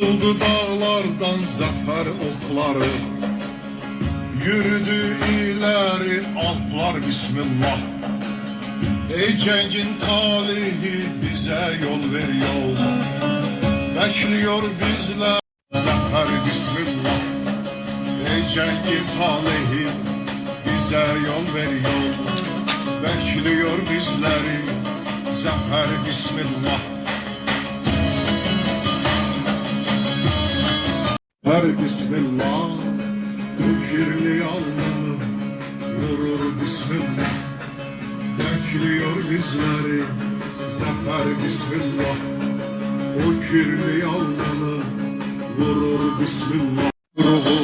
Oldu dağlardan zafer okları, yürüdü ileri alplar bismillah. Ey cengin talihi bize yol ver yol, bekliyor bizler zafer bismillah. Ey cengin talihi bize yol ver yol, bekliyor bizleri zafer bismillah. Her bismillah, bu kirli alnını vurur bismillah. Bekliyor bizleri zafer bismillah. O kirli alnını vurur bismillah. Ruhu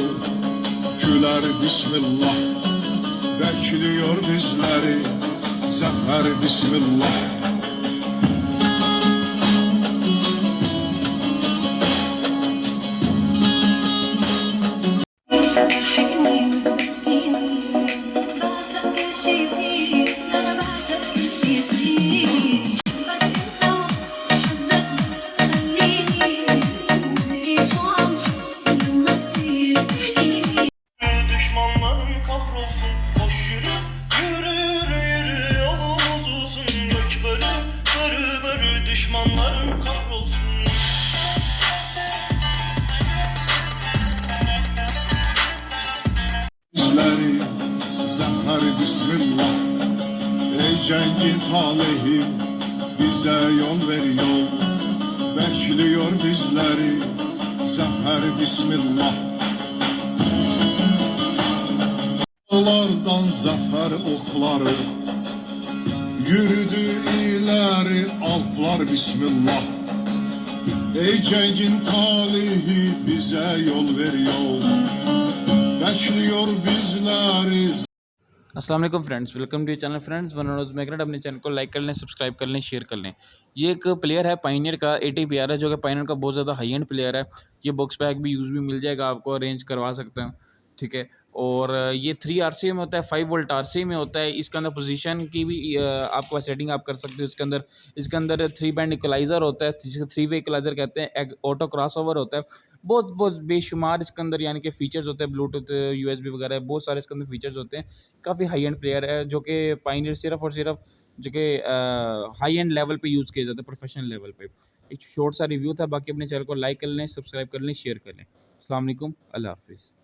güler bismillah. Bekliyor bizleri zafer bismillah. Düşmanların kahrolsun, koş yürü, yürü yürü yürü, yolumuz uzun, gök börü, börü börü, düşmanların kahrolsun. Bizleri zafer bismillah. Ey cengin talihi bize yol ver yol, bekliyor bizleri zafer bismillah. Dağlardan zafer okları, yürüdü ileri alplar bismillah. Ey cengin talihi bize yol ver yol, bekliyor bizleri. अस्सलाम वालेकुम friends, welcome to channel friends. वनोज मैग्नेट, अपने channel को like कर लें, सब्सक्राइब कर लें, शेयर कर लें। ये एक प्लेयर है पाइनियर का, 80pr है, जो कि पाइनियर का बहुत ज़्यादा हाई एंड प्लेयर है। ये बॉक्स पैक भी यूज़ भी मिल जाएगा आपको, अरेंज करवा सकते हैं, ठीक है। और ये 3 RC में होता है, 5 वोल्ट RC में होता है। इसके अंदर पोजीशन की भी आपको सेटिंग आप कर सकते हो। इसके अंदर 3 बैंड इक्वलाइज़र होता है, जिसे 3 वे इक्वलाइज़र कहते हैं। एक ऑटो क्रॉसओवर होता है। बहुत बेशुमार इसके अंदर यानी कि फ़ीचर्स होते हैं, ब्लूटूथ, USB वगैरह बहुत सारे इसके अंदर फ़ीचर्स होते हैं। काफ़ी हाई एंड प्लेयर है, जो कि पाइनियर सिर्फ़ और सिर्फ जो कि हाई एंड लेवल पे यूज़ किया जाता है, प्रोफेशनल लेवल पे। एक शॉर्ट सा रिव्यू था। बाकी अपने चैनल को लाइक कर लें, सब्सक्राइब कर लें, शेयर कर लें। अस्सलाम वालेकुम, अल्लाह हाफ़िज़।